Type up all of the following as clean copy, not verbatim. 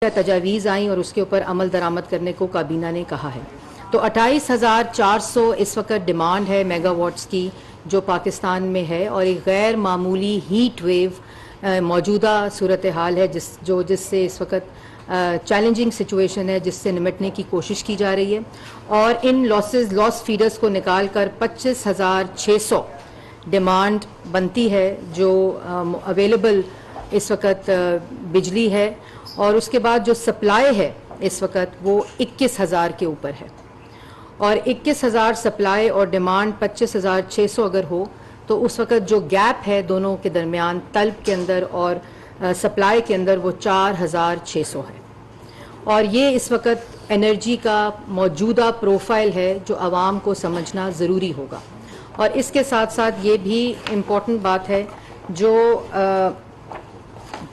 तजावीज़ आई और उसके ऊपर अमल दरामद करने को काबीना ने कहा है। तो 28,400 इस वक्त डिमांड है मेगावाट्स की जो पाकिस्तान में है, और एक गैर मामूली हीट वेव मौजूदा सूरत हाल है जिससे इस वक्त चैलेंजिंग सिचुएशन है, जिससे निपटने की कोशिश की जा रही है। और इन लॉस फीडर्स को निकाल कर 25,600 डिमांड बनती है जो अवेलेबल इस वक्त बिजली है, और उसके बाद जो सप्लाई है इस वक्त वो 21,000 के ऊपर है। और 21,000 सप्लाई और डिमांड 25,600 अगर हो तो उस वक्त जो गैप है दोनों के दरमियान तलब के अंदर और सप्लाई के अंदर वो 4,600 है। और ये इस वक्त एनर्जी का मौजूदा प्रोफाइल है जो आवाम को समझना ज़रूरी होगा। और इसके साथ साथ ये भी इम्पोर्टेंट बात है जो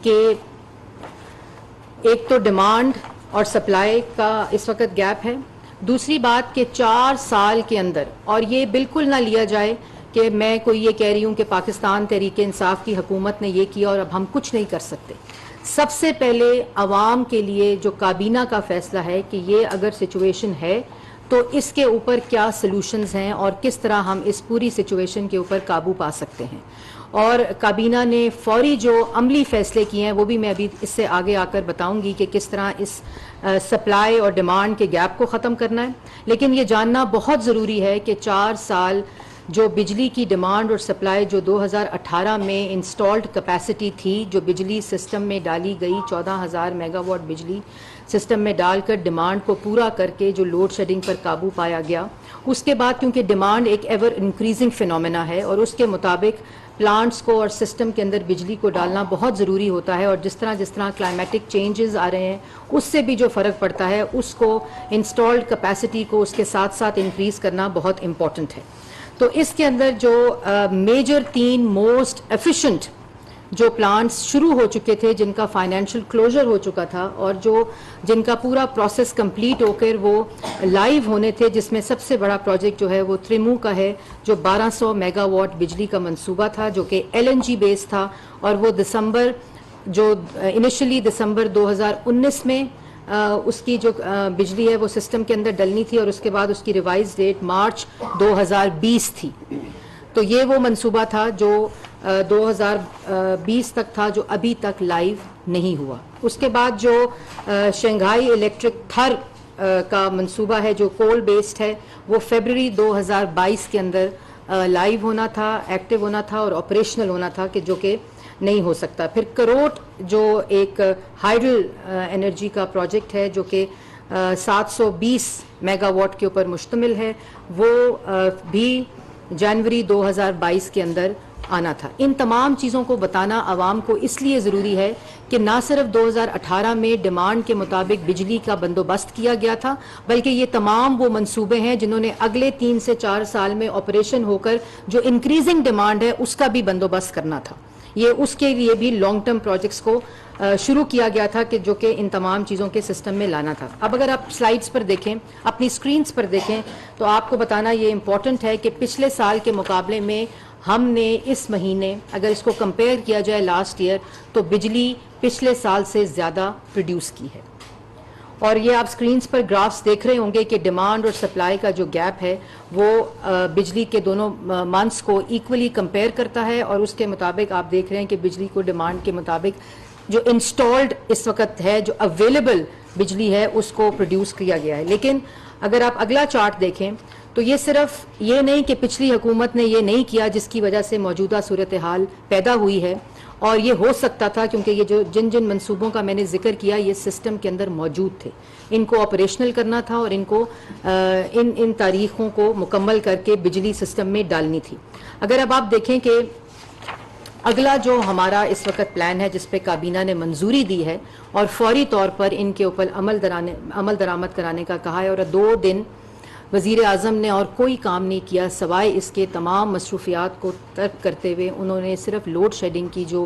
कि एक तो डिमांड और सप्लाई का इस वक्त गैप है, दूसरी बात कि 4 साल के अंदर, और ये बिल्कुल ना लिया जाए कि मैं कोई ये कह रही हूँ कि पाकिस्तान तहरीक इंसाफ की हुकूमत ने ये किया और अब हम कुछ नहीं कर सकते। सबसे पहले आवाम के लिए जो काबीना का फैसला है कि ये अगर सिचुएशन है तो इसके ऊपर क्या सलूशंस हैं और किस तरह हम इस पूरी सिचुएशन के ऊपर काबू पा सकते हैं। और काबीना ने फौरी जो अमली फैसले किए हैं वो भी मैं अभी इससे आगे आकर बताऊंगी कि किस तरह इस सप्लाई और डिमांड के गैप को ख़त्म करना है। लेकिन ये जानना बहुत ज़रूरी है कि 4 साल जो बिजली की डिमांड और सप्लाई जो 2018 में इंस्टॉल्ड कैपेसिटी थी, जो बिजली सिस्टम में डाली गई 14,000 मेगावाट बिजली सिस्टम में डालकर डिमांड को पूरा करके जो लोड शेडिंग पर काबू पाया गया, उसके बाद क्योंकि डिमांड एक एवर इंक्रीजिंग फिनोमेना है और उसके मुताबिक प्लांट्स को और सिस्टम के अंदर बिजली को डालना बहुत ज़रूरी होता है। और जिस तरह क्लाइमेटिक चेंजेस आ रहे हैं उससे भी जो फ़र्क पड़ता है उसको इंस्टॉल्ड कैपेसिटी को उसके साथ साथ इंक्रीज़ करना बहुत इम्पॉर्टेंट है। तो इसके अंदर जो मेजर 3 मोस्ट एफिशिएंट जो प्लांट्स शुरू हो चुके थे, जिनका फाइनेंशियल क्लोजर हो चुका था और जिनका पूरा प्रोसेस कंप्लीट होकर वो लाइव होने थे, जिसमें सबसे बड़ा प्रोजेक्ट जो है वो त्रिमू का है जो 1200 मेगावाट बिजली का मंसूबा था जो कि LNG बेस्ड था। और वो इनिशियली दिसंबर 2019 में उसकी जो बिजली है वो सिस्टम के अंदर डलनी थी और उसके बाद उसकी रिवाइज डेट मार्च 2020 थी। तो ये वो मंसूबा था जो 2020 तक था, जो अभी तक लाइव नहीं हुआ। उसके बाद जो शंघाई इलेक्ट्रिक थर का मंसूबा है जो कोल बेस्ड है, वो फरवरी 2022 के अंदर लाइव होना था, एक्टिव होना था और ऑपरेशनल होना था, कि जो कि नहीं हो सकता। फिर करोट जो एक हाइडल एनर्जी का प्रोजेक्ट है जो कि 720 मेगावाट के ऊपर मुश्तमिल है, वो भी जनवरी 2022 के अंदर आना था। इन तमाम चीज़ों को बताना आवाम को इसलिए ज़रूरी है कि ना सिर्फ 2018 में डिमांड के मुताबिक बिजली का बंदोबस्त किया गया था, बल्कि ये तमाम वो मंसूबे हैं जिन्होंने अगले 3 से 4 साल में ऑपरेशन होकर जो इंक्रीजिंग डिमांड है उसका भी बंदोबस्त करना था। ये उसके लिए भी लॉन्ग टर्म प्रोजेक्ट्स को शुरू किया गया था कि जो कि इन तमाम चीज़ों के सिस्टम में लाना था। अब अगर आप स्लाइड्स पर देखें, अपनी स्क्रीन्स पर देखें, तो आपको बताना ये इम्पॉर्टेंट है कि पिछले साल के मुकाबले में हमने इस महीने अगर इसको कंपेयर किया जाए लास्ट ईयर, तो बिजली पिछले साल से ज़्यादा प्रोड्यूस की है। और ये आप स्क्रीन्स पर ग्राफ्स देख रहे होंगे कि डिमांड और सप्लाई का जो गैप है वो बिजली के दोनों मंथ्स को इक्वली कंपेयर करता है। और उसके मुताबिक आप देख रहे हैं कि बिजली को डिमांड के मुताबिक जो इंस्टॉल्ड इस वक्त है, जो अवेलेबल बिजली है, उसको प्रोड्यूस किया गया है। लेकिन अगर आप अगला चार्ट देखें तो ये सिर्फ ये नहीं कि पिछली हुकूमत ने ये नहीं किया जिसकी वजह से मौजूदा सूरत हाल पैदा हुई है, और ये हो सकता था क्योंकि ये जो जिन मंसूबों का मैंने जिक्र किया ये सिस्टम के अंदर मौजूद थे, इनको ऑपरेशनल करना था और इनको इन तारीखों को मुकम्मल करके बिजली सिस्टम में डालनी थी। अगर अब आप देखें कि अगला जो हमारा इस वक्त प्लान है जिस पे काबीना ने मंजूरी दी है और फौरी तौर पर इनके ऊपर अमल दरामद कराने का कहा है, और 2 दिन वज़ीर आज़म ने और कोई काम नहीं किया सिवाय इसके तमाम मसरूफियात को तर्क करते हुए उन्होंने सिर्फ लोड शेडिंग की जो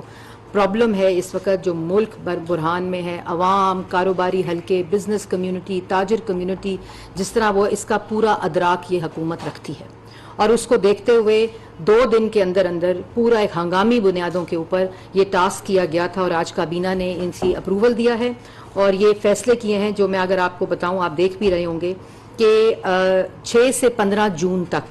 प्रॉब्लम है इस वक्त जो मुल्क बुरहान में है, अवाम, कारोबारी हल्के, बिजनेस कम्युनिटी, ताजिर कम्युनिटी, जिस तरह वो इसका पूरा अदराक ये हुकूमत रखती है, और उसको देखते हुए 2 दिन के अंदर अंदर पूरा एक हंगामी बुनियादों के ऊपर ये टास्क किया गया था और आज काबीना ने इनकी अप्रूवल दिया है। और ये फैसले किए हैं जो मैं अगर आपको बताऊं, आप देख भी रहे होंगे कि 6 से 15 जून तक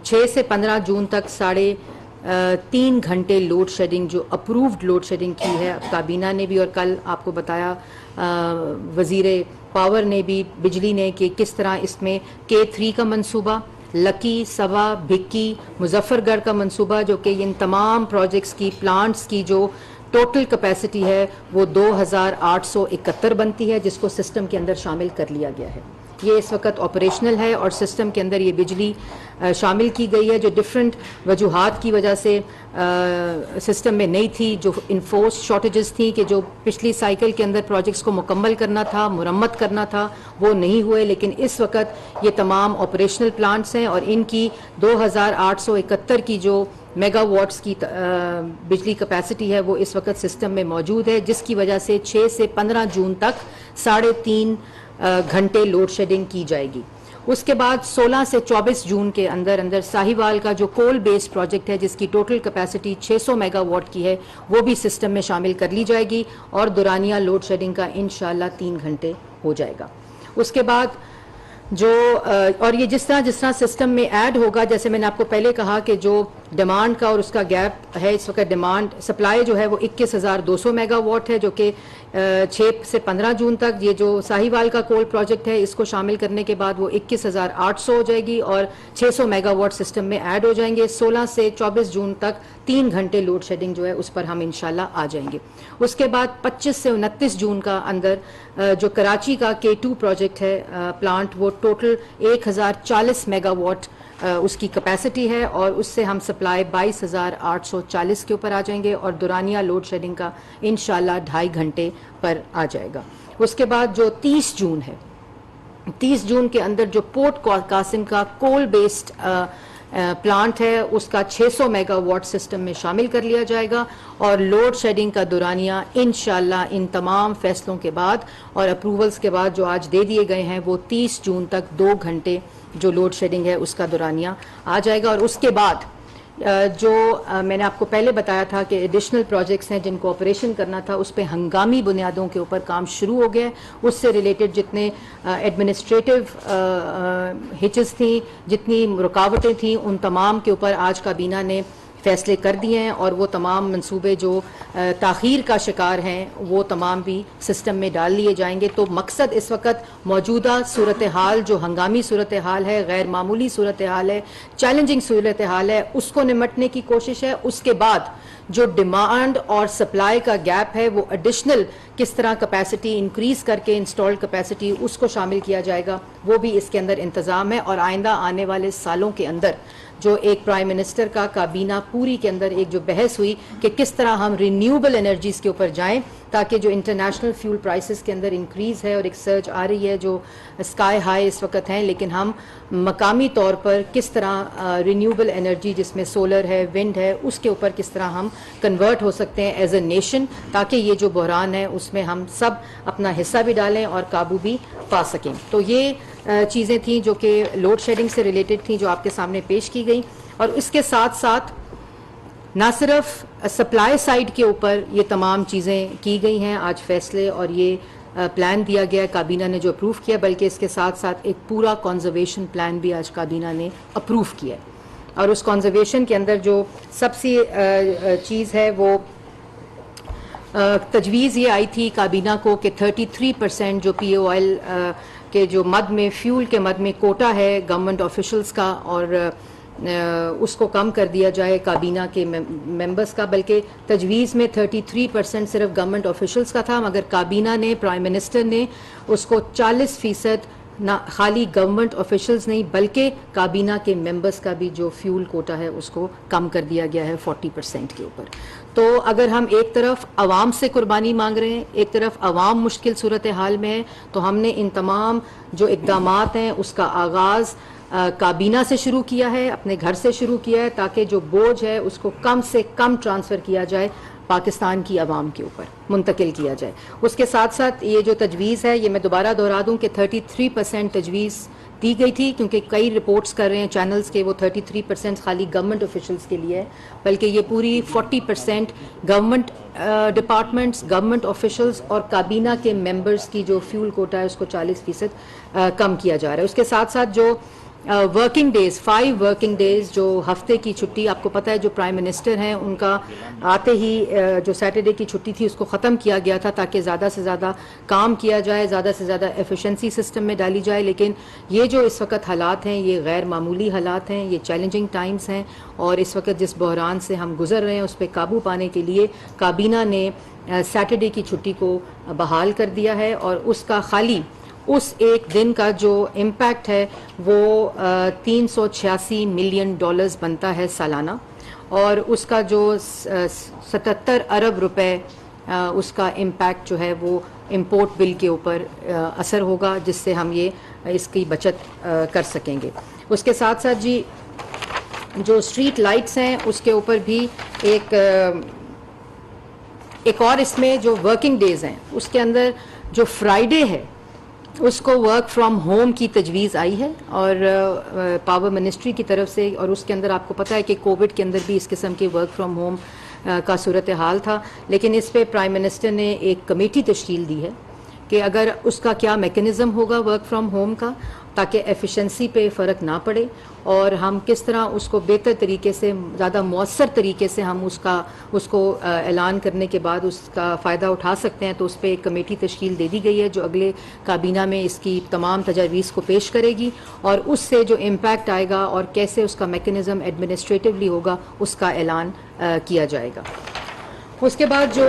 3.5 घंटे लोड शेडिंग जो अप्रूव्ड लोड शेडिंग की है काबीना ने भी, और कल आपको बताया वजीरे पावर ने भी, बिजली ने, कि किस तरह इसमें K3 का मंसूबा, लकी, सबा, भिक्की, मुजफ्फरगढ़ का मंसूबा, जो कि इन तमाम प्रोजेक्ट्स की प्लांट्स की जो टोटल कैपेसिटी है वो 2871 बनती है, जिसको सिस्टम के अंदर शामिल कर लिया गया है। ये इस वक्त ऑपरेशनल है और सिस्टम के अंदर ये बिजली शामिल की गई है, जो डिफरेंट वजूहात की वजह से सिस्टम में नहीं थी, जो इन्फोर्स शॉर्टेजेस थी कि जो पिछली साइकिल के अंदर प्रोजेक्ट्स को मुकम्मल करना था, मुरम्मत करना था, वो नहीं हुए। लेकिन इस वक्त ये तमाम ऑपरेशनल प्लांट्स हैं और इनकी 2871 की जो मेगावाट्स की बिजली कैपेसिटी है वो इस वक्त सिस्टम में मौजूद है, जिसकी वजह से 6 से 15 जून तक 3.5 घंटे लोड शेडिंग की जाएगी। उसके बाद 16 से 24 जून के अंदर साहिवाल का जो कोल बेस्ड प्रोजेक्ट है, जिसकी टोटल कैपेसिटी 600 मेगावाट की है, वो भी सिस्टम में शामिल कर ली जाएगी और दुरानिया लोड शेडिंग का इंशाल्लाह 3 घंटे हो जाएगा। उसके बाद जो और ये जिस तरह सिस्टम में ऐड होगा, जैसे मैंने आपको पहले कहा कि जो डिमांड का और उसका गैप है, इस वक्त डिमांड सप्लाई जो है वो 21,200 मेगावाट है, जो कि 6 से 15 जून तक ये जो साहिवाल का कोल प्रोजेक्ट है इसको शामिल करने के बाद वो 21,800 हो जाएगी और 600 मेगावाट सिस्टम में ऐड हो जाएंगे। 16 से 24 जून तक 3 घंटे लोड शेडिंग जो है उस पर हम इंशाल्लाह आ जाएंगे। उसके बाद 25 से 29 जून का अंदर जो कराची का K2 प्रोजेक्ट है प्लांट, वो टोटल 1040 मेगावाट उसकी कैपेसिटी है और उससे हम सप्लाई 22,840 के ऊपर आ जाएंगे और दुरानिया लोड शेडिंग का इंशाल्लाह 2.5 घंटे पर आ जाएगा। उसके बाद जो 30 जून है, 30 जून के अंदर जो पोर्ट कासिम का कोल बेस्ड प्लांट है उसका 600 मेगावाट सिस्टम में शामिल कर लिया जाएगा और लोड शेडिंग का दुरानिया इंशाल्लाह इन तमाम फैसलों के बाद और अप्रूवल्स के बाद जो आज दे दिए गए हैं वो 30 जून तक 2 घंटे जो लोड शेडिंग है उसका दुरानिया आ जाएगा। और उसके बाद जो मैंने आपको पहले बताया था कि एडिशनल प्रोजेक्ट्स हैं जिनको ऑपरेशन करना था, उस पर हंगामी बुनियादों के ऊपर काम शुरू हो गया है। उससे रिलेटेड जितने एडमिनिस्ट्रेटिव हिचेस थी, जितनी रुकावटें थी, उन तमाम के ऊपर आज काबीना ने फैसले कर दिए हैं और वो तमाम मंसूबे जो ताख़ीर का शिकार हैं वो तमाम भी सिस्टम में डाल लिए जाएंगे। तो मकसद इस वक्त मौजूदा सूरत हाल, जो हंगामी सूरत हाल है, गैर मामूली सूरत हाल है, चैलेंजिंग सूरत हाल है, उसको निमटने की कोशिश है। उसके बाद जो डिमांड और सप्लाई का गैप है वो एडिशनल किस तरह कैपेसिटी इंक्रीज करके इंस्टॉल्ड कैपेसिटी उसको शामिल किया जाएगा, वो भी इसके अंदर इंतजाम है। और आइंदा आने वाले सालों के अंदर जो एक प्राइम मिनिस्टर का काबीना पूरी के अंदर एक जो बहस हुई कि किस तरह हम रिन्यूएबल एनर्जीज के ऊपर जाएं ताकि जो इंटरनेशनल फ्यूल प्राइसेस के अंदर इंक्रीज है और एक सर्ज आ रही है जो स्काई हाई इस वक्त हैं, लेकिन हम मकामी तौर पर किस तरह रिन्यूएबल एनर्जी जिसमें सोलर है, विंड है, उसके ऊपर किस तरह हम कन्वर्ट हो सकते हैं एज ए नेशन, ताकि ये जो बहरान है उसमें हम सब अपना हिस्सा भी डालें और काबू भी पा सकें। तो ये चीज़ें थी जो कि लोड शेडिंग से रिलेटेड थी जो आपके सामने पेश की गई। और इसके साथ साथ ना सिर्फ सप्लाई साइड के ऊपर ये तमाम चीज़ें की गई हैं आज फैसले और ये प्लान दिया गया है काबीना ने जो अप्रूव किया, बल्कि इसके साथ साथ एक पूरा कंजर्वेशन प्लान भी आज काबीना ने अप्रूव किया है। और उस कंजर्वेशन के अंदर जो सबसे चीज़ है वो तजवीज़ ये आई थी काबीना को कि 33% जो POL के जो मद में फ्यूल के मद में कोटा है गवर्नमेंट ऑफिशल्स का और उसको कम कर दिया जाए काबीना के मेंबर्स का, बल्कि तजवीज़ में 33% सिर्फ गवर्नमेंट ऑफिशल्स का था, मगर काबीना ने, प्राइम मिनिस्टर ने उसको 40% ना खाली गवर्नमेंट ऑफिशल्स नहीं बल्कि काबीना के मेंबर्स का भी जो फ्यूल कोटा है उसको कम कर दिया गया है 40% के ऊपर। तो अगर हम एक तरफ आवाम से कुर्बानी मांग रहे हैं, एक तरफ आवाम मुश्किल सूरत हाल में है, तो हमने इन तमाम जो इक़दामात हैं उसका आगाज़ काबीना से शुरू किया है, अपने घर से शुरू किया है, ताकि जो बोझ है उसको कम से कम ट्रांसफ़र किया जाए पाकिस्तान की आवाम के ऊपर मुंतकिल किया जाए। उसके साथ साथ ये जो तजवीज़ है, ये मैं दोबारा दोहरा दूँ कि 33% तजवीज़ दी गई थी, क्योंकि कई रिपोर्ट्स कर रहे हैं चैनल्स के वो 33% खाली गवर्नमेंट ऑफिशल्स के लिए है, बल्कि ये पूरी 40% गवर्नमेंट डिपार्टमेंट्स, गवर्नमेंट ऑफिशल्स और काबीना के मेंबर्स की जो फ्यूल कोटा है उसको 40% कम किया जा रहा है। उसके साथ साथ जो वर्किंग डेज, 5 वर्किंग डेज, जो हफ्ते की छुट्टी, आपको पता है जो प्राइम मिनिस्टर हैं उनका आते ही जो सैटरडे की छुट्टी थी उसको ख़त्म किया गया था ताकि ज़्यादा से ज़्यादा काम किया जाए, ज़्यादा से ज़्यादा एफिशिएंसी सिस्टम में डाली जाए। लेकिन ये जो इस वक्त हालात हैं ये गैर मामूली हालात हैं, ये चैलेंजिंग टाइम्स हैं, और इस वक्त जिस बहरान से हम गुजर रहे हैं उस पर काबू पाने के लिए काबीना ने सैटरडे की छुट्टी को बहाल कर दिया है, और उसका खाली उस एक दिन का जो इम्पैक्ट है वो 386 मिलियन डॉलर्स बनता है सालाना, और उसका जो 77 अरब रुपए उसका इम्पैक्ट जो है वो इंपोर्ट बिल के ऊपर असर होगा, जिससे हम ये इसकी बचत कर सकेंगे। उसके साथ साथ जी जो स्ट्रीट लाइट्स हैं उसके ऊपर भी एक और इसमें जो वर्किंग डेज हैं उसके अंदर जो फ्राइडे है उसको वर्क फ्रॉम होम की तजवीज़ आई है, और पावर मिनिस्ट्री की तरफ से, और उसके अंदर आपको पता है कि कोविड के अंदर भी इस किस्म के वर्क फ्रॉम होम का सूरत हाल था, लेकिन इस पे प्राइम मिनिस्टर ने एक कमेटी तश्कील दी है कि अगर उसका क्या मैकेनिज़्म होगा वर्क फ्रॉम होम का, ताकि एफिशिएंसी पे फ़र्क ना पड़े, और हम किस तरह उसको बेहतर तरीके से, ज़्यादा मौसर तरीके से हम उसको ऐलान करने के बाद उसका फ़ायदा उठा सकते हैं। तो उस पर एक कमेटी तश्कील दे दी गई है जो अगले काबीना में इसकी तमाम तजावीज़ को पेश करेगी, और उससे जो इम्पैक्ट आएगा और कैसे उसका मैकेनिज़्म एडमिनिस्ट्रेटिवली होगा उसका ऐलान किया जाएगा। उसके बाद जो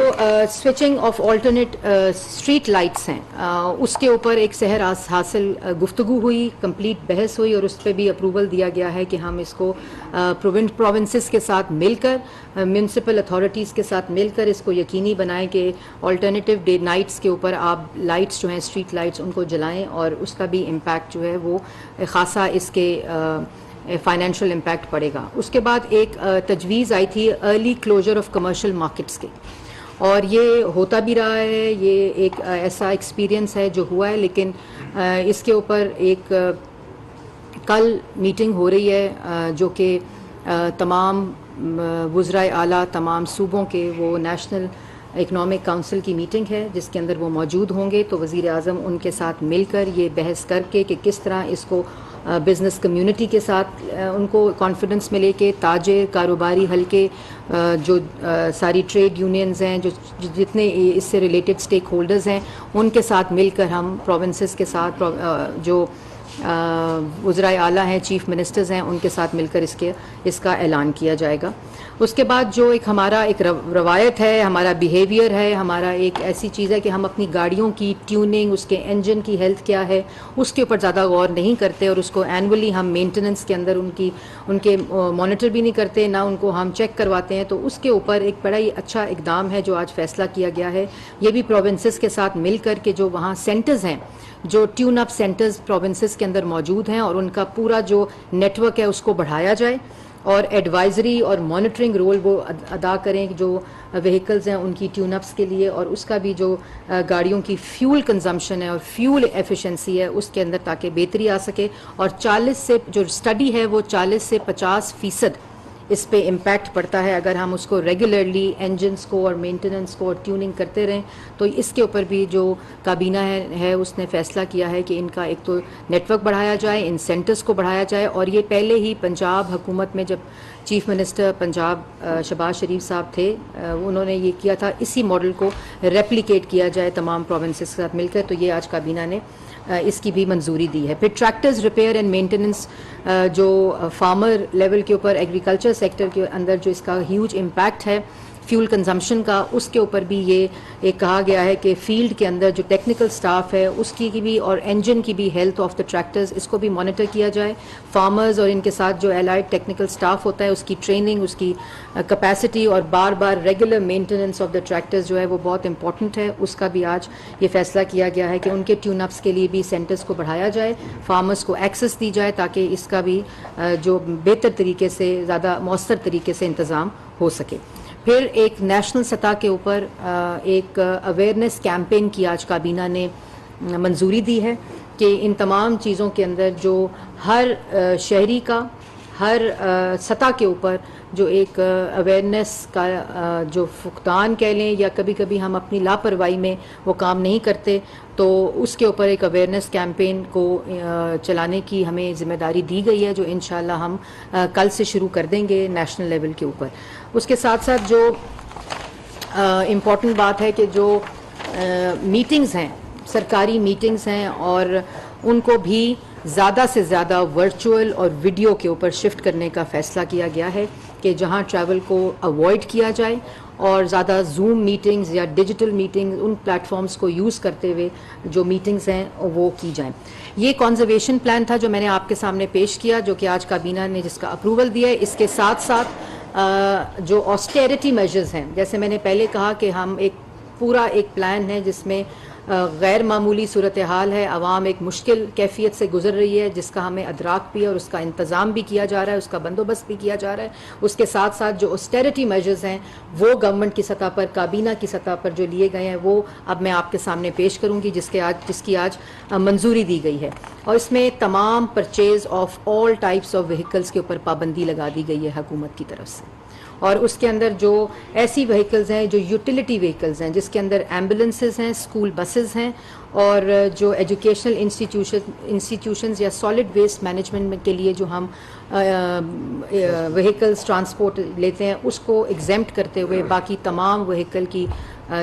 switching off alternate street lights हैं उसके ऊपर एक सहर हासिल गुफ्तगू हुई, कंप्लीट बहस हुई, और उस पर भी अप्रूवल दिया गया है कि हम इसको प्रोविंसेस के साथ मिलकर, म्यूनसिपल अथॉरिटीज़ के साथ मिलकर इसको यकीनी बनाएं कि ऑल्टरनेटिव डे नाइट्स के ऊपर आप लाइट्स जो हैं स्ट्रीट लाइट्स उनको जलाएं, और उसका भी इम्पैक्ट जो है वो ख़ासा इसके फाइनेंशियल इम्पैक्ट पड़ेगा। उसके बाद एक तजवीज़ आई थी early closure of commercial markets के, और ये होता भी रहा है, ये एक ऐसा एक्सपीरियंस है जो हुआ है, लेकिन इसके ऊपर एक कल मीटिंग हो रही है जो कि तमाम वज़राए आला तमाम सूबों के, वो नेशनल इकनॉमिक काउंसिल की मीटिंग है जिसके अंदर वो मौजूद होंगे। तो वज़ीर आज़म उनके साथ मिलकर ये बहस करके कि किस तरह इसको बिज़नेस कम्युनिटी के साथ उनको कॉन्फिडेंस में लेके, ताजिर, कारोबारी हल्के, जो सारी ट्रेड यूनियंस हैं, जो जितने इससे रिलेटेड स्टेक होल्डर्स हैं, उनके साथ मिलकर हम प्रोविंसेस के साथ जो वज़राए आला हैं, चीफ मिनिस्टर्स हैं, उनके साथ मिलकर इसका ऐलान किया जाएगा। उसके बाद जो एक हमारा एक रवायत है, हमारा बिहेवियर है, हमारा एक ऐसी चीज़ है कि हम अपनी गाड़ियों की ट्यूनिंग, उसके इंजन की हेल्थ क्या है उसके ऊपर ज़्यादा गौर नहीं करते, और उसको एनुअली हम मेंटेनेंस के अंदर उनके मॉनिटर भी नहीं करते, ना उनको हम चेक करवाते हैं। तो उसके ऊपर एक बड़ा ही अच्छा इकदाम है जो आज फैसला किया गया है, ये भी प्रोविंसेस के साथ मिल कर के जो वहाँ सेंटर्स हैं, जो ट्यून अप सेंटर्स प्रोविंसेस के अंदर मौजूद हैं, और उनका पूरा जो नेटवर्क है उसको बढ़ाया जाए, और एडवाइजरी और मॉनिटरिंग रोल वो अदा करें जो व्हीकल्स हैं उनकी ट्यूनअप्स के लिए, और उसका भी जो गाड़ियों की फ्यूल कंजम्पशन है और फ्यूल एफिशिएंसी है उसके अंदर ताकि बेहतरी आ सके। और 40 से जो स्टडी है वो 40 से 50% इस पे इम्पैक्ट पड़ता है अगर हम उसको रेगुलरली इंजन्स को और मेंटेनेंस को और ट्यूनिंग करते रहें। तो इसके ऊपर भी जो काबीना है उसने फैसला किया है कि इनका एक तो नेटवर्क बढ़ाया जाए, इन सेंटर्स को बढ़ाया जाए, और ये पहले ही पंजाब हुकूमत में जब चीफ मिनिस्टर पंजाब शहबाज शरीफ साहब थे उन्होंने ये किया था, इसी मॉडल को रेप्लिकेट किया जाए तमाम प्रोविंसेस के साथ मिलकर। तो ये आज काबीना ने इसकी भी मंजूरी दी है। फिर ट्रैक्टर्स रिपेयर एंड मेंटेनेंस जो फार्मर लेवल के ऊपर एग्रीकल्चर सेक्टर के अंदर जो इसका ह्यूज इम्पैक्ट है फ्यूल कंजम्पशन का, उसके ऊपर भी ये एक कहा गया है कि फील्ड के अंदर जो टेक्निकल स्टाफ है उसकी की भी और इंजन की भी हेल्थ ऑफ द ट्रैक्टर्स इसको भी मॉनिटर किया जाए। फार्मर्स और इनके साथ जो एलाइड टेक्निकल स्टाफ होता है उसकी ट्रेनिंग, उसकी कैपेसिटी और बार बार regular maintenance of the tractors जो है वो बहुत इंपॉर्टेंट है। उसका भी आज ये फैसला किया गया है कि उनके ट्यूनअप्स के लिए भी सेंटर्स को बढ़ाया जाए, फार्मर्स को एक्सेस दी जाए ताकि इसका भी जो बेहतर तरीके से ज़्यादा मौसर तरीके से इंतज़ाम हो सके। फिर एक नेशनल सतह के ऊपर एक अवेयरनेस कैंपेन की आज काबीना ने मंजूरी दी है कि इन तमाम चीज़ों के अंदर जो हर शहरी का हर सतह के ऊपर जो एक अवेयरनेस का जो फुकदान कह लें या कभी कभी हम अपनी लापरवाही में वो काम नहीं करते, तो उसके ऊपर एक अवेयरनेस कैंपेन को चलाने की हमें ज़िम्मेदारी दी गई है, जो इंशाल्लाह हम कल से शुरू कर देंगे नेशनल लेवल के ऊपर। उसके साथ साथ जो इम्पॉर्टेंट बात है कि जो मीटिंग्स हैं, सरकारी मीटिंग्स हैं, और उनको भी ज़्यादा से ज़्यादा वर्चुअल और वीडियो के ऊपर शिफ्ट करने का फ़ैसला किया गया है कि जहां ट्रैवल को अवॉइड किया जाए और ज़्यादा जूम मीटिंग्स या डिजिटल मीटिंग्स उन प्लेटफॉर्म्स को यूज़ करते हुए जो मीटिंग्स हैं वो की जाएं। ये कॉन्जर्वेशन प्लान था जो मैंने आपके सामने पेश किया, जो कि आज काबीना ने जिसका अप्रूवल दिया है। इसके साथ साथ जो ऑस्टेरिटी मेजर्स हैं, जैसे मैंने पहले कहा कि हम एक पूरा एक प्लान है जिसमें गैर मामूली सूरत हाल है, आवाम एक मुश्किल कैफियत से गुजर रही है, जिसका हमें अदराक भी है और उसका इंतज़ाम भी किया जा रहा है, उसका बंदोबस्त भी किया जा रहा है। उसके साथ साथ जो ऑस्टेरिटी मेजर्स हैं वो गवर्नमेंट की सतह पर, काबीना की सतह पर जो लिए गए हैं वो अब मैं आपके सामने पेश करूँगी, जिसकी आज मंजूरी दी गई है। और इसमें तमाम purchase of all types of vehicles के ऊपर पाबंदी लगा दी गई है हुकूमत की तरफ से। और उसके अंदर जो ऐसी व्हीकल्स हैं जो यूटिलिटी व्हीकल्स हैं, जिसके अंदर एम्बुलेंसेस हैं, स्कूल बसेस हैं, और जो एजुकेशनल इंस्टीट्यूशंस या सॉलिड वेस्ट मैनेजमेंट के लिए जो हम व्हीकल्स ट्रांसपोर्ट लेते हैं उसको एग्जेम्प्ट करते हुए बाकी तमाम व्हीकल की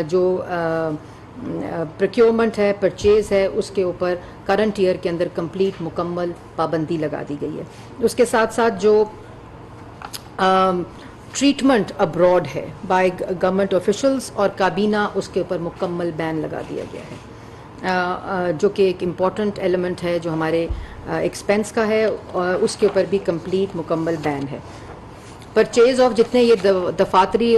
जो प्रोक्योरमेंट है, परचेज है, उसके ऊपर करंट ईयर के अंदर कंप्लीट मुकम्मल पाबंदी लगा दी गई है। उसके साथ साथ जो ट्रीटमेंट अब्रॉड है बाय गवर्नमेंट ऑफिशियल्स और काबीना, उसके ऊपर मुकम्मल बैन लगा दिया गया है, जो कि एक इम्पॉर्टेंट एलिमेंट है जो हमारे एक्सपेंस का है, और उसके ऊपर भी कंप्लीट मुकम्मल बैन है। परचेज ऑफ जितने ये दफातरी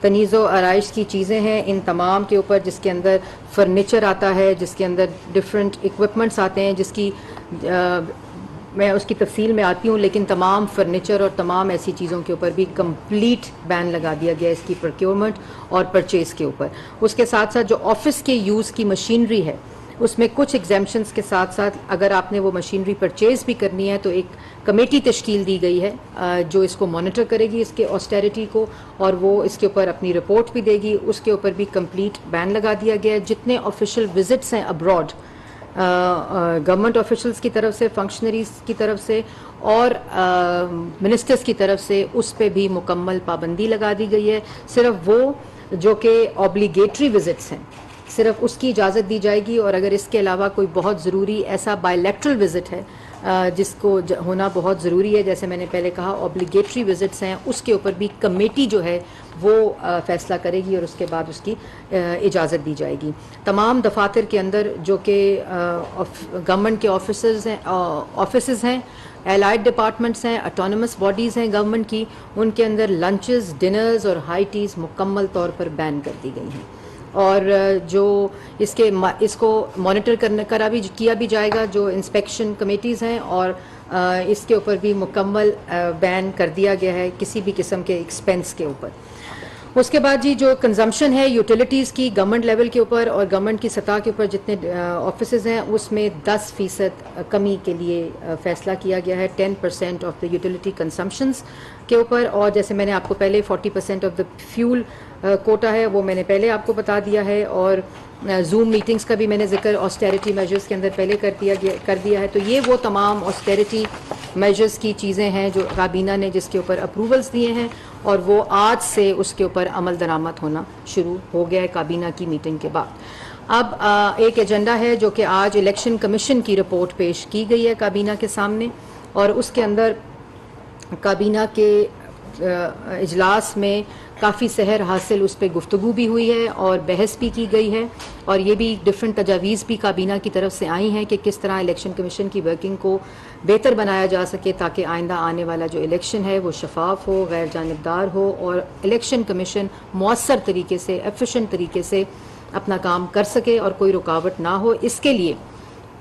तनीज़ो आराइश की चीज़ें हैं, इन तमाम के ऊपर, जिसके अंदर फर्नीचर आता है, जिसके अंदर डिफरेंट इक्विपमेंट्स आते हैं, जिसकी मैं उसकी तफसील में आती हूँ, लेकिन तमाम फर्नीचर और तमाम ऐसी चीज़ों के ऊपर भी कंप्लीट बैन लगा दिया गया इसकी प्रोक्योरमेंट और परचेज़ के ऊपर। उसके साथ साथ जो ऑफिस के यूज़ की मशीनरी है उसमें कुछ एग्जेम्पशंस के साथ साथ अगर आपने वो मशीनरी परचेज़ भी करनी है तो एक कमेटी तश्कील दी गई है जो इसको मॉनिटर करेगी, इसके ऑस्टेरिटी को, और वो इसके ऊपर अपनी रिपोर्ट भी देगी। उसके ऊपर भी कंप्लीट बैन लगा दिया गया है। जितने ऑफिशियल विजिट्स हैं अब्रॉड, गवर्नमेंट ऑफिशियल्स की तरफ से, फंक्शनरीज की तरफ से और मिनिस्टर्स की तरफ से, उस पे भी मुकम्मल पाबंदी लगा दी गई है। सिर्फ वो जो कि ऑब्लिगेटरी विजिट्स हैं सिर्फ उसकी इजाज़त दी जाएगी, और अगर इसके अलावा कोई बहुत ज़रूरी ऐसा बायलैटरल विजिट है जिसको होना बहुत ज़रूरी है, जैसे मैंने पहले कहा ऑब्लिगेटरी विजिट्स हैं, उसके ऊपर भी कमेटी जो है वो फ़ैसला करेगी और उसके बाद उसकी इजाज़त दी जाएगी। तमाम दफातर के अंदर जो कि गवर्नमेंट के ऑफिस हैं, एलाइड डिपार्टमेंट्स हैं, ऑटोनमस बॉडीज़ हैं गवर्नमेंट की, उनके अंदर लंचेस, डिनर्स और हाई टीज़ मुकम्मल तौर पर बैन कर दी गई हैं। और जो इसको मॉनिटर किया भी जाएगा जो इंस्पेक्शन कमेटीज़ हैं, और इसके ऊपर भी मुकम्मल बैन कर दिया गया है किसी भी किस्म के एक्सपेंस के ऊपर। उसके बाद जी जो कंजम्पशन है यूटिलिटीज़ की गवर्नमेंट लेवल के ऊपर और गवर्नमेंट की सतह के ऊपर जितने ऑफिसेज हैं उसमें 10% कमी के लिए फ़ैसला किया गया है 10% ऑफ द यूटिलिटी कंजम्पशंस के ऊपर। और जैसे मैंने आपको पहले 40% ऑफ द फ्यूल कोटा है वो मैंने पहले आपको बता दिया है, और जूम मीटिंग्स का भी मैंने जिक्र ऑस्टेरिटी मेजर्स के अंदर पहले कर दिया है। तो ये वो तमाम ऑस्टेरिटी मेजर्स की चीज़ें हैं जो काबीना ने जिसके ऊपर अप्रूवल्स दिए हैं, और वो आज से उसके ऊपर अमल दरामद होना शुरू हो गया है काबीना की मीटिंग के बाद। अब एक एजेंडा है जो कि आज इलेक्शन कमीशन की रिपोर्ट पेश की गई है काबीना के सामने, और उसके अंदर काबीना के इजलास में काफ़ी सहर हासिल उस पर गुफ्तगू भी हुई है और बहस भी की गई है, और ये भी डिफरेंट तजावीज़ भी काबीना की तरफ से आई हैं कि किस तरह इलेक्शन कमीशन की वर्किंग को बेहतर बनाया जा सके ताकि आइंदा आने वाला जो इलेक्शन है वो शफाफ हो, गैर जानिबदार हो, और इलेक्शन कमीशन मौसर तरीके से, एफिशिएंट तरीके से अपना काम कर सके और कोई रुकावट ना हो। इसके लिए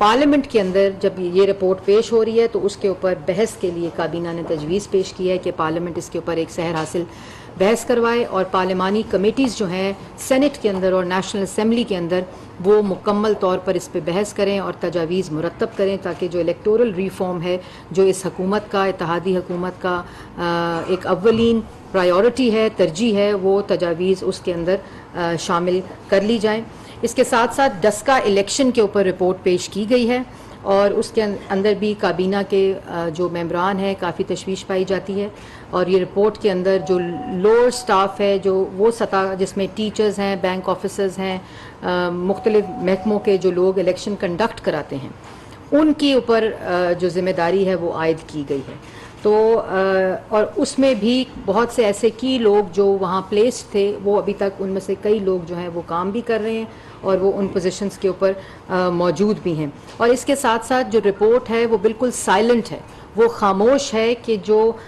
पार्लियामेंट के अंदर जब ये रिपोर्ट पेश हो रही है तो उसके ऊपर बहस के लिए काबीना ने तजवीज़ पेश की है कि पार्लियामेंट इसके ऊपर एक सहर हासिल बहस करवाए और पार्लिमानी कमेटीज़ जो हैं सेनेट के अंदर और नेशनल असम्बली के अंदर वो मुकम्मल तौर पर इस पर बहस करें और तजावीज़ मुरतब करें ताकि जो इलेक्टोरल रिफॉर्म है जो इस हुकूमत का इत्तेहादी हुकूमत का एक अव्वलीन प्रायोरिटी है, तरजीह है, वो तजावीज़ उसके अंदर शामिल कर ली जाएँ। इसके साथ साथ डस्का इलेक्शन के ऊपर रिपोर्ट पेश की गई है और उसके अंदर भी काबीना के जो मेंबरान हैं काफ़ी तशवीश पाई जाती है और ये रिपोर्ट के अंदर जो लोअर स्टाफ है, जो वो सतह जिसमें टीचर्स हैं, बैंक ऑफिसर्स हैं, मुख्तलिफ महकमों के जो लोग इलेक्शन कंडक्ट कराते हैं, उनके ऊपर जो जिम्मेदारी है वो आयद की गई है। तो और उसमें भी बहुत से ऐसे की लोग जो वहाँ प्लेस्ड थे, वो अभी तक उनमें से कई लोग जो हैं वो काम भी कर रहे हैं और वो उन पोजीशंस के ऊपर मौजूद भी हैं। और इसके साथ साथ जो रिपोर्ट है वो बिल्कुल साइलेंट है, वो खामोश है कि जो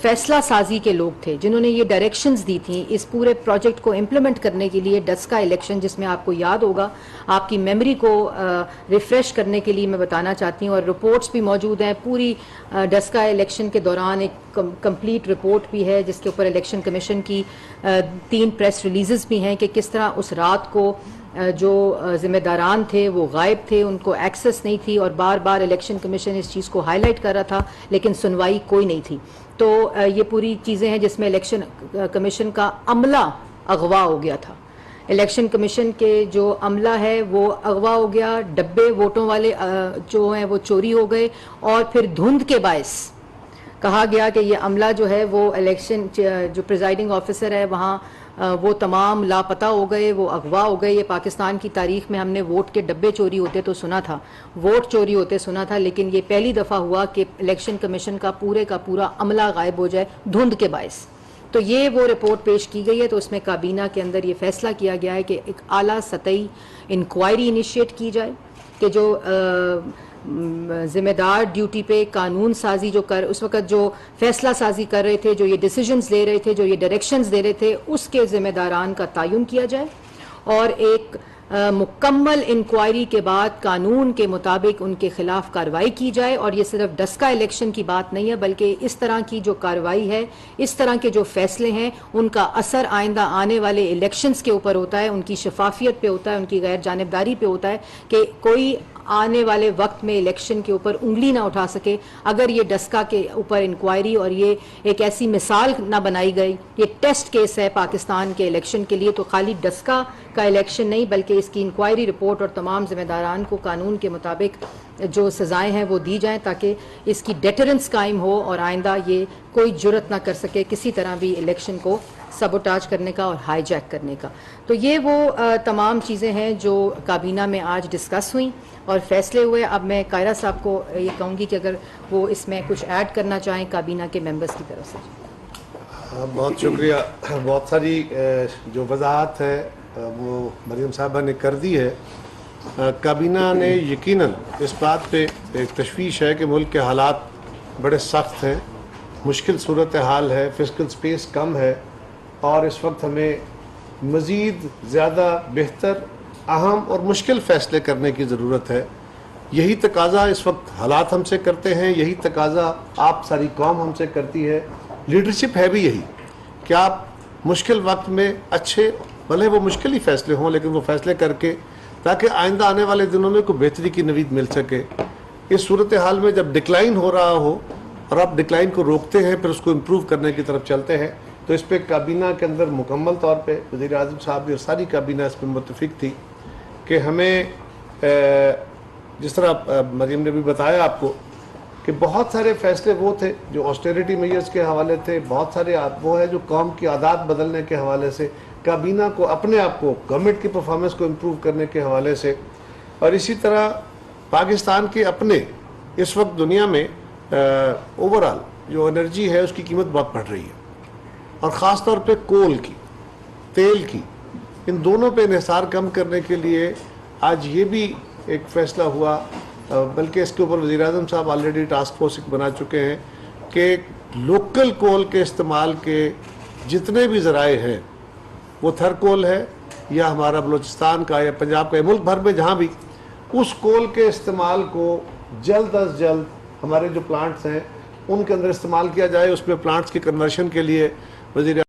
फैसला साजी के लोग थे जिन्होंने ये डायरेक्शंस दी थी इस पूरे प्रोजेक्ट को इम्प्लीमेंट करने के लिए, डस्का इलेक्शन जिसमें आपको याद होगा, आपकी मेमोरी को रिफ़्रेश करने के लिए मैं बताना चाहती हूँ और रिपोर्ट्स भी मौजूद हैं। पूरी डस्का इलेक्शन के दौरान एक कंप्लीट रिपोर्ट भी है जिसके ऊपर इलेक्शन कमीशन की 3 प्रेस रिलीज़ भी हैं कि किस तरह उस रात को जो ज़िम्मेदारान थे वो गायब थे, उनको एक्सेस नहीं थी और बार बार इलेक्शन कमीशन इस चीज़ को हाईलाइट कर रहा था लेकिन सुनवाई कोई नहीं थी। तो ये पूरी चीज़ें हैं जिसमें इलेक्शन कमीशन का अमला अगवा हो गया था। इलेक्शन कमीशन के जो अमला है वो अगवा हो गया, डब्बे वोटों वाले जो हैं वो चोरी हो गए और फिर धुंध के बायस कहा गया कि ये अमला जो है वो इलेक्शन जो प्रिजाइडिंग ऑफिसर है वहाँ वो तमाम लापता हो गए, वो अगवा हो गए। ये पाकिस्तान की तारीख में हमने वोट के डब्बे चोरी होते तो सुना था, वोट चोरी होते सुना था, लेकिन ये पहली दफ़ा हुआ कि इलेक्शन कमीशन का पूरा अमला गायब हो जाए धुंध के बायस। तो ये वो रिपोर्ट पेश की गई है। तो उसमें काबीना के अंदर ये फैसला किया गया है कि एक आला सतही इंक्वायरी इनिशिएट की जाए कि जो जिम्मेदार ड्यूटी पे कानून साजी जो कर उस वक्त जो फैसला साजी कर रहे थे, जो ये डिसीजंस ले रहे थे, जो ये डायरेक्शंस दे रहे थे, उसके जिम्मेदारान का तयन किया जाए और एक मुकम्मल इंक्वायरी के बाद कानून के मुताबिक उनके खिलाफ कार्रवाई की जाए। और ये सिर्फ डस्का इलेक्शन की बात नहीं है बल्कि इस तरह की जो कार्रवाई है, इस तरह के जो फैसले हैं, उनका असर आइंदा आने वाले इलेक्शंस के ऊपर होता है, उनकी शफाफियत पे होता है, उनकी गैर जानिबदारी पे होता है कि कोई आने वाले वक्त में इलेक्शन के ऊपर उंगली ना उठा सके। अगर ये डस्का के ऊपर इंक्वायरी और ये एक ऐसी मिसाल ना बनाई गई, ये टेस्ट केस है पाकिस्तान के इलेक्शन के लिए, तो खाली डस्का का इलेक्शन नहीं बल्कि इसकी इंक्वायरी रिपोर्ट और तमाम जिम्मेदारान को कानून के मुताबिक जो सजाएं हैं वो दी जाएं ताकि इसकी डेटरेंस कायम हो और आइंदा ये कोई जुर्रत ना कर सके किसी तरह भी इलेक्शन को सबोटाज करने का और हाईजैक करने का। तो ये वो तमाम चीज़ें हैं जो काबीना में आज डिस्कस हुई और फैसले हुए। अब मैं कायरा साहब को ये कहूँगी कि अगर वो इसमें कुछ ऐड करना चाहें काबीना के मेंबर्स की तरफ से। बहुत शुक्रिया। बहुत सारी जो वजाहत है वो मरियम साहबा ने कर दी है। काबीना ने यकीनन इस बात पे एक तशवीश है कि मुल्क के हालात बड़े सख्त हैं, मुश्किल सूरत हाल है, फिस्कल स्पेस कम है और इस वक्त हमें मज़ीद ज़्यादा बेहतर, अहम और मुश्किल फ़ैसले करने की ज़रूरत है। यही तकाज़ा इस वक्त हालात हमसे करते हैं, यही तकाज़ा आप सारी कौम हमसे करती है। लीडरशिप है भी यही कि आप मुश्किल वक्त में अच्छे, भले वो मुश्किल ही फ़ैसले हों लेकिन वो फ़ैसले करके ताकि आइंदा आने वाले दिनों में कोई बेहतरी की नवीद मिल सके। इस सूरत हाल में जब डिक्लाइन हो रहा हो और आप डिक्लाइन को रोकते हैं फिर उसको इम्प्रूव करने की तरफ चलते हैं, तो इस पर काबीना के अंदर मुकम्मल तौर पे वज़ीर आज़म साहब भी और सारी काबीना इस पर मुत्तफ़िक थी कि हमें जिस तरह मरीम ने भी बताया आपको कि बहुत सारे फ़ैसले वो थे जो ऑस्टेरिटी मेजर्स के हवाले थे, बहुत सारे वो है जो कौम की आदत बदलने के हवाले से, काबीना को अपने आप को, गवर्नमेंट की परफॉर्मेंस को इम्प्रूव करने के हवाले से, और इसी तरह पाकिस्तान के अपने इस वक्त दुनिया में ओवरऑल जो एनर्जी है उसकी कीमत बहुत बढ़ रही है और ख़ास तौर पे कोल की, तेल की, इन दोनों पे इन्हिसार कम करने के लिए आज ये भी एक फ़ैसला हुआ, बल्कि इसके ऊपर वज़ीर आज़म साहब ऑलरेडी टास्क फोर्स बना चुके हैं कि लोकल कोल के इस्तेमाल के जितने भी ज़राए हैं, वो थर कोल है या हमारा बलूचिस्तान का या पंजाब का या मुल्क भर में जहाँ भी, उस कोल के इस्तेमाल को जल्द अज जल्द हमारे जो प्लांट्स हैं उनके अंदर इस्तेमाल किया जाए। उसमें प्लांट्स की कन्वर्शन के लिए वज़ीर